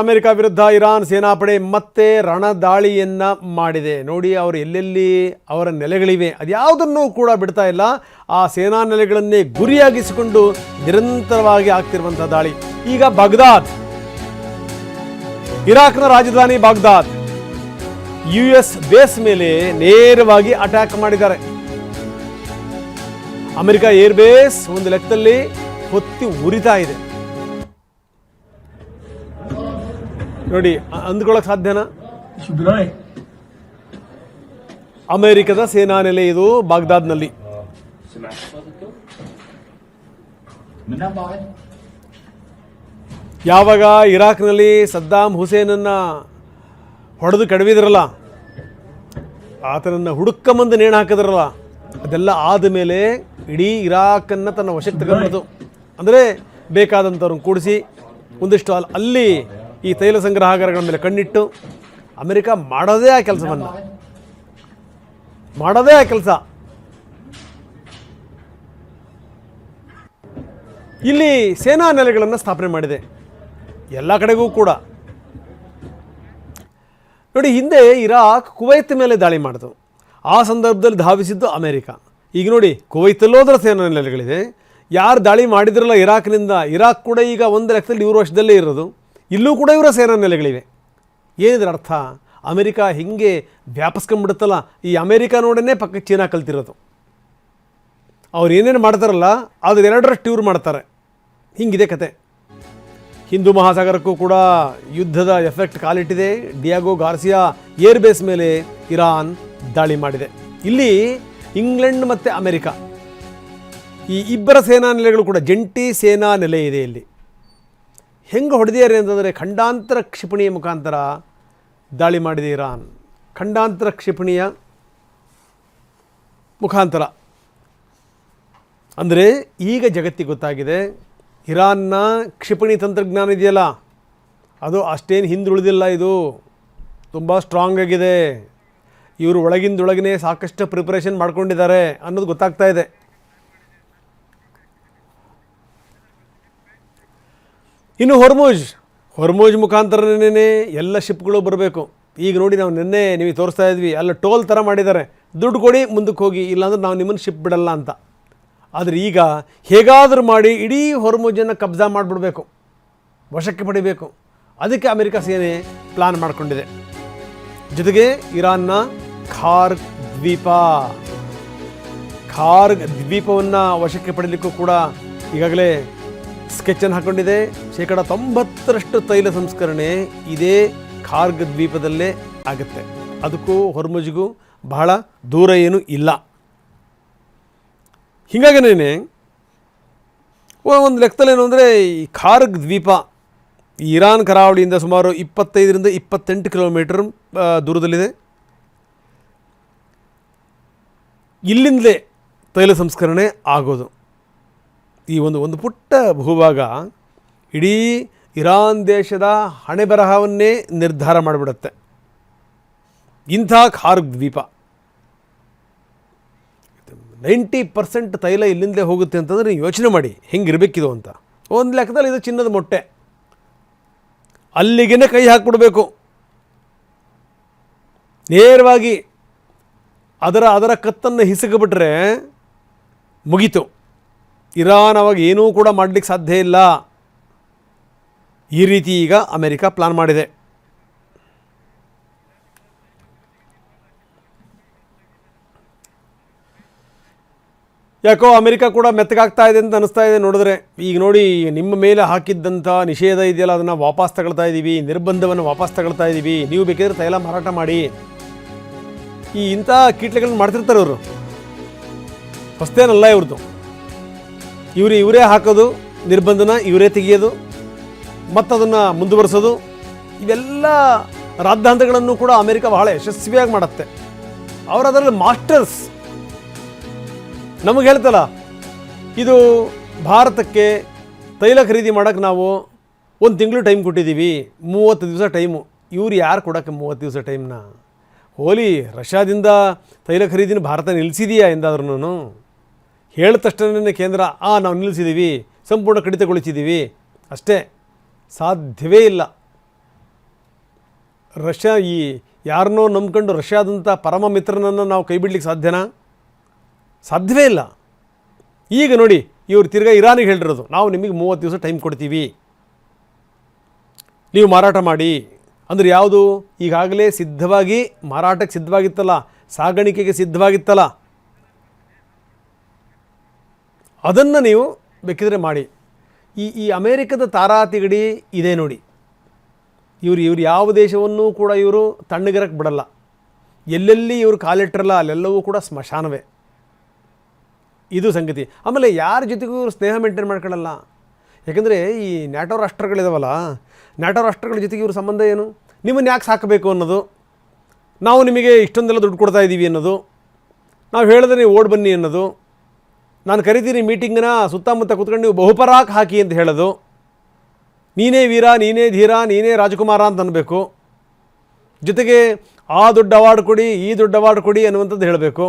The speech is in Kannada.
ಅಮೆರಿಕ ವಿರುದ್ಧ ಇರಾನ್ ಸೇನಾಪಡೆ ಮತ್ತೆ ರಣದಾಳಿಯನ್ನು ಮಾಡಿದೆ. ನೋಡಿ, ಅವರು ಎಲ್ಲೆಲ್ಲಿ ಅವರ ನೆಲೆಗಳಿವೆ ಅದ್ಯಾವುದನ್ನು ಕೂಡ ಬಿಡ್ತಾ ಇಲ್ಲ. ಆ ಸೇನಾ ನೆಲೆಗಳನ್ನೇ ಗುರಿಯಾಗಿಸಿಕೊಂಡು ನಿರಂತರವಾಗಿ ಆಗ್ತಿರುವಂಥ ದಾಳಿ. ಈಗ ಬಾಗ್ದಾದ್, ಇರಾಕ್ನ ರಾಜಧಾನಿ ಬಾಗ್ದಾದ್, US ಬೇಸ್ ಮೇಲೆ ನೇರವಾಗಿ ಅಟ್ಯಾಕ್ ಮಾಡಿದ್ದಾರೆ. ಅಮೆರಿಕ ಏರ್ ಬೇಸ್ ಒಂದು ಲೆಕ್ಕದಲ್ಲಿ ಹೊತ್ತಿ ಉರಿತಾ ಇದೆ. ನೋಡಿ, ಅಂದ್ಕೊಳ್ಳೋಕೆ ಸಾಧ್ಯನಾ? ಅಮೆರಿಕದ ಸೇನಾ ನೆಲೆ ಇದು ಬಾಗ್ದಾದ್ನಲ್ಲಿ. ಯಾವಾಗ ಇರಾಕ್ನಲ್ಲಿ ಸದ್ದಾಮ್ ಹುಸೇನನ್ನ ಹೊಡೆದು ಕಡವಿದ್ರಲ್ಲ, ಆತನನ್ನು ಹುಡುಕಂಬಂದು ನೇಣು ಹಾಕಿದ್ರಲ್ಲ, ಅದೆಲ್ಲ ಆದಮೇಲೆ ಇಡೀ ಇರಾಕನ್ನು ತನ್ನ ವಶಕ್ಕೆ ತಗೊಂಡ್ಬಿಡ್ತು. ಅಂದರೆ ಬೇಕಾದಂಥವ್ರನ್ನ ಕೂಡಿಸಿ ಒಂದಿಷ್ಟು ಅಲ್ಲಿ ಈ ತೈಲ ಸಂಗ್ರಹಾಗಾರಗಳ ಮೇಲೆ ಕಣ್ಣಿಟ್ಟು ಅಮೆರಿಕ ಮಾಡೋದೇ ಆ ಕೆಲಸವನ್ನು ಇಲ್ಲಿ ಸೇನಾ ನೆಲೆಗಳನ್ನು ಸ್ಥಾಪನೆ ಮಾಡಿದೆ ಎಲ್ಲ ಕಡೆಗೂ ಕೂಡ. ನೋಡಿ, ಹಿಂದೆ ಇರಾಕ್ ಕುವೈತ್ ಮೇಲೆ ದಾಳಿ ಮಾಡಿತು. ಆ ಸಂದರ್ಭದಲ್ಲಿ ಧಾವಿಸಿದ್ದು ಅಮೆರಿಕ. ಈಗ ನೋಡಿ, ಕುವೈತಲ್ಲೋದ್ರ ಸೇನಾ ನೆಲೆಗಳಿದೆ. ಯಾರು ದಾಳಿ ಮಾಡಿದ್ರಲ್ಲ ಇರಾಕ್ನಿಂದ, ಇರಾಕ್ ಕೂಡ ಈಗ ಒಂದು ಲೆಕ್ಕದಲ್ಲಿ ಇವ್ರ ವಶದಲ್ಲೇ ಇರೋದು. ಇಲ್ಲೂ ಕೂಡ ಇವರ ಸೇನಾ ನೆಲೆಗಳಿವೆ. ಏನಿದ್ರ ಅರ್ಥ? ಅಮೆರಿಕ ಹಿಂಗೆ ವ್ಯಾಪಿಸ್ಕೊಂಡ್ಬಿಡುತ್ತಲ್ಲ, ಈ ಅಮೆರಿಕ ನೋಡೇ ಪಕ್ಕಕ್ಕೆ ಚೀನಾ ಕಲ್ತಿರೋದು. ಅವ್ರು ಏನೇನು ಮಾಡ್ತಾರಲ್ಲ ಅದು ಎರಡರಷ್ಟು ಇವ್ರು ಮಾಡ್ತಾರೆ. ಹಿಂಗಿದೆ ಕತೆ. ಹಿಂದೂ ಮಹಾಸಾಗರಕ್ಕೂ ಕೂಡ ಯುದ್ಧದ ಎಫೆಕ್ಟ್ ಕಾಲಿಟ್ಟಿದೆ. ಡಿಯಾಗೋ ಗಾರ್ಸಿಯಾ ಏರ್ ಬೇಸ್ ಮೇಲೆ ಇರಾನ್ ದಾಳಿ ಮಾಡಿದೆ. ಇಲ್ಲಿ ಇಂಗ್ಲೆಂಡ್ ಮತ್ತು ಅಮೆರಿಕ ಈ ಇಬ್ಬರ ಸೇನಾ ನೆಲೆಗಳು ಕೂಡ ಜಂಟಿ ಸೇನಾ ನೆಲೆ ಇದೆ. ಇಲ್ಲಿ ಹೆಂಗೆ ಹೊಡೆದಿದ್ದಾರೆ ಅಂತಂದರೆ ಖಂಡಾಂತರ ಕ್ಷಿಪಣಿಯ ಮುಖಾಂತರ ದಾಳಿ ಮಾಡಿದೆ ಇರಾನ್. ಖಂಡಾಂತರ ಕ್ಷಿಪಣಿಯ ಮುಖಾಂತರ ಅಂದರೆ ಈಗ ಜಗತ್ತಿಗೆ ಗೊತ್ತಾಗಿದೆ, ಇರಾನ್ನ ಕ್ಷಿಪಣಿ ತಂತ್ರಜ್ಞಾನ ಇದೆಯಲ್ಲ ಅದು ಅಷ್ಟೇನು ಹಿಂದುಳಿದಿಲ್ಲ. ಇದು ತುಂಬ ಸ್ಟ್ರಾಂಗ್ ಆಗಿದೆ. ಇವರು ಒಳಗಿಂದೊಳಗೇ ಸಾಕಷ್ಟು ಪ್ರಿಪ್ರೇಷನ್ ಮಾಡ್ಕೊಂಡಿದ್ದಾರೆ ಅನ್ನೋದು ಗೊತ್ತಾಗ್ತಾ ಇದೆ. ಇನ್ನು ಹೊರ್ಮೂಜ್ ಮುಖಾಂತರನೇ ಎಲ್ಲ ಶಿಪ್ಗಳು ಬರಬೇಕು. ಈಗ ನೋಡಿ, ನಾವು ನಿನ್ನೆ ನಿಮಗೆ ತೋರಿಸ್ತಾ ಇದ್ವಿ, ಎಲ್ಲ ಟೋಲ್ ಥರ ಮಾಡಿದ್ದಾರೆ. ದುಡ್ಡು ಕೊಡಿ ಮುಂದಕ್ಕೆ ಹೋಗಿ, ಇಲ್ಲಾಂದ್ರೆ ನಾವು ನಿಮ್ಮನ್ನು ಶಿಪ್ ಬಿಡಲ್ಲ ಅಂತ. ಆದರೆ ಈಗ ಹೇಗಾದರೂ ಮಾಡಿ ಇಡೀ ಹೊರ್ಮೂಜನ್ನು ಕಬ್ಜಾ ಮಾಡಿಬಿಡಬೇಕು, ವಶಕ್ಕೆ ಪಡಿಬೇಕು. ಅದಕ್ಕೆ ಅಮೆರಿಕ ಸೇನೆ ಪ್ಲಾನ್ ಮಾಡಿಕೊಂಡಿದೆ. ಜೊತೆಗೆ ಇರಾನ್ನ ಖಾರ್ಗ್ ದ್ವೀಪವನ್ನು ವಶಕ್ಕೆ ಪಡೀಲಿಕ್ಕೂ ಕೂಡ ಈಗಾಗಲೇ ಸ್ಕೆಚನ್ನು ಹಾಕ್ಕೊಂಡಿದೆ. 90% ತೈಲ ಸಂಸ್ಕರಣೆ ಇದೇ ಖಾರ್ಗ್ ದ್ವೀಪದಲ್ಲೇ ಆಗುತ್ತೆ. ಅದಕ್ಕೂ ಹೊರ್ಮುಜ್ಗೂ ಬಹಳ ದೂರ ಏನೂ ಇಲ್ಲ. ಹೀಗಾಗಿನೇ ಒಂದು ಲೆಕ್ಕದಲ್ಲೇನು ಅಂದರೆ ಈ ಖಾರ್ಗ್ ದ್ವೀಪ ಇರಾನ್ ಕರಾವಳಿಯಿಂದ ಸುಮಾರು 25ರಿಂದ 28 ಕಿಲೋಮೀಟರ್ ದೂರದಲ್ಲಿದೆ. ಇಲ್ಲಿಂದಲೇ ತೈಲ ಸಂಸ್ಕರಣೆ ಆಗೋದು. ಈ ಒಂದು ಪುಟ್ಟ ಭೂಭಾಗ ಇಡೀ ಇರಾನ್ ದೇಶದ ಹಣೆ ಬರಹವನ್ನೇ ನಿರ್ಧಾರ ಮಾಡಿಬಿಡುತ್ತೆ. ಇಂಥ ಖಾರ್ಗ್ ದ್ವೀಪ 90% ತೈಲ ಇಲ್ಲಿಂದಲೇ ಹೋಗುತ್ತೆ ಅಂತಂದರೆ ನೀವು ಯೋಚನೆ ಮಾಡಿ ಹೆಂಗಿರಬೇಕಿದು ಅಂತ. ಒಂದು ಲೆಕ್ಕದಲ್ಲಿ ಇದು ಚಿನ್ನದ ಮೊಟ್ಟೆ. ಅಲ್ಲಿಗೇ ಕೈ ಹಾಕಿಬಿಡ್ಬೇಕು ನೇರವಾಗಿ. ಅದರ ಕತ್ತನ್ನು ಹಿಸುಕಿಬಿಟ್ರೆ ಮುಗೀತು. ಇರಾನ್ ಅವಾಗ ಏನೂ ಕೂಡ ಮಾಡಲಿಕ್ಕೆ ಸಾಧ್ಯ ಇಲ್ಲ. ಈ ರೀತಿ ಈಗ ಅಮೆರಿಕ ಪ್ಲಾನ್ ಮಾಡಿದೆ. ಯಾಕೋ ಅಮೆರಿಕ ಕೂಡ ಮೆತ್ತಗಾಗ್ತಾ ಇದೆ ಅಂತ ಅನಿಸ್ತಾ ಇದೆ ನೋಡಿದ್ರೆ. ಈಗ ನೋಡಿ, ನಿಮ್ಮ ಮೇಲೆ ಹಾಕಿದ್ದಂಥ ನಿಷೇಧ ಇದೆಯಲ್ಲ ಅದನ್ನು ವಾಪಸ್ ತಗೊಳ್ತಾ ಇದ್ದೀವಿ, ನಿರ್ಬಂಧವನ್ನು ವಾಪಸ್ ತಗೊಳ್ತಾ ಇದ್ದೀವಿ, ನೀವು ಬೇಕಿದ್ರೆ ತೈಲ ಮಾರಾಟ ಮಾಡಿ. ಇಂಥ ಕೀಟ್ಲೆಗಳನ್ನ ಮಾಡ್ತಿರ್ತಾರೆ ಅವರು. ಹೊಸ್ತೇನಲ್ಲ ಇವ್ರದ್ದು. ಇವರೇ ಹಾಕೋದು ನಿರ್ಬಂಧನ, ಇವರೇ ತೆಗೆಯೋದು, ಮತ್ತು ಅದನ್ನು ಮುಂದುವರಿಸೋದು, ಇವೆಲ್ಲ ರಾದ್ಧಾಂತಗಳನ್ನು ಕೂಡ ಅಮೆರಿಕ ಬಹಳ ಯಶಸ್ವಿಯಾಗಿ ಮಾಡುತ್ತೆ. ಅವರು ಅದರಲ್ಲಿ ಮಾಸ್ಟರ್ಸ್. ನಮಗೆ ಹೇಳ್ತಲ್ಲ, ಇದು ಭಾರತಕ್ಕೆ ತೈಲ ಖರೀದಿ ಮಾಡೋಕ್ಕೆ ನಾವು 1 ತಿಂಗಳು ಟೈಮ್ ಕೊಟ್ಟಿದ್ದೀವಿ, 30 ದಿವಸ ಟೈಮು. ಇವ್ರು ಯಾರು ಕೊಡೋಕ್ಕೆ 30 ದಿವಸ ಟೈಮ್ನ? ಹೋಲಿ, ರಷ್ಯಾದಿಂದ ತೈಲ ಖರೀದಿನ ಭಾರತ ನಿಲ್ಲಿಸಿದೆಯಾ ಎಂದಾದ್ರೂ? ಹೇಳಿದ ತಕ್ಷಣವೇ ಕೇಂದ್ರ ನಾವು ನಿಲ್ಲಿಸಿದ್ದೀವಿ, ಸಂಪೂರ್ಣ ಕಡಿತಗೊಳಿಸಿದ್ದೀವಿ ಅಷ್ಟೇ. ಸಾಧ್ಯವೇ ಇಲ್ಲ. ರಷ್ಯಾ ಈ ಯಾರನ್ನೋ ನಂಬ್ಕೊಂಡು ರಷ್ಯಾದಂಥ ಪರಮ ಮಿತ್ರನನ್ನು ನಾವು ಕೈ ಬಿಡ್ಲಿಕ್ಕೆ ಸಾಧ್ಯನಾ? ಸಾಧ್ಯವೇ ಇಲ್ಲ. ಈಗ ನೋಡಿ, ಇವರು ತಿರ್ಗಾ ಇರಾನಿಗೆ ಹೇಳಿರೋದು, ನಾವು ನಿಮಗೆ 30 ದಿವಸ ಟೈಮ್ ಕೊಡ್ತೀವಿ, ನೀವು ಮಾರಾಟ ಮಾಡಿ. ಅಂದರೆ ಯಾವುದು? ಈಗಾಗಲೇ ಸಿದ್ಧವಾಗಿ ಮಾರಾಟಕ್ಕೆ ಸಿದ್ಧವಾಗಿತ್ತಲ್ಲ, ಸಾಗಾಣಿಕೆಗೆ ಸಿದ್ಧವಾಗಿತ್ತಲ್ಲ, ಅದನ್ನು ನೀವು ಬೇಕಿದ್ರೆ ಮಾಡಿ. ಈ ಅಮೇರಿಕದ ತಾರಾತಿಗಡಿ ಇದೆ ನೋಡಿ. ಇವರು ಯಾವ ದೇಶವನ್ನೂ ಕೂಡ ಇವರು ತಣ್ಣಗಿರಕ್ಕೆ ಬಿಡಲ್ಲ. ಎಲ್ಲೆಲ್ಲಿ ಇವರು ಕಾಲಿಟ್ಟಿರಲ್ಲ ಅಲ್ಲೆಲ್ಲವೂ ಕೂಡ ಸ್ಮಶಾನವೇ. ಇದು ಸಂಗತಿ. ಆಮೇಲೆ ಯಾರ ಜೊತೆಗೂ ಇವರು ಸ್ನೇಹ ಮೇಂಟೈನ್ ಮಾಡ್ಕೊಳ್ಳಲ್ಲ. ಯಾಕೆಂದರೆ ಈ ನ್ಯಾಟೋ ರಾಷ್ಟ್ರಗಳಿದಾವಲ್ಲ, ನ್ಯಾಟೋ ರಾಷ್ಟ್ರಗಳ ಜೊತೆಗೆ ಇವ್ರ ಸಂಬಂಧ ಏನು? ನಿಮ್ಮನ್ನು ಯಾಕೆ ಸಾಕಬೇಕು ಅನ್ನೋದು, ನಾವು ನಿಮಗೆ ಇಷ್ಟೊಂದೆಲ್ಲ ದುಡ್ಡು ಕೊಡ್ತಾ ಇದ್ದೀವಿ ಅನ್ನೋದು, ನಾವು ಹೇಳಿದ್ರೆ ನೀವು ಓಡ್ ಬನ್ನಿ ಅನ್ನೋದು, ನಾನು ಕರಿತೀನಿ ಮೀಟಿಂಗನ್ನ, ಸುತ್ತಮುತ್ತ ಕೂತ್ಕೊಂಡು ನೀವು ಬಹುಪರಾಕ್ ಹಾಕಿ ಅಂತ ಹೇಳೋದು, ನೀನೇ ವೀರ, ನೀನೇ ಧೀರ, ನೀನೇ ರಾಜಕುಮಾರ ಅಂತ ಅನ್ನಬೇಕು, ಜೊತೆಗೆ ಆ ದೊಡ್ಡ ಅವಾರ್ಡ್ ಕೊಡಿ, ಈ ದೊಡ್ಡ ಅವಾರ್ಡ್ ಕೊಡಿ ಅನ್ನುವಂಥದ್ದು ಹೇಳಬೇಕು.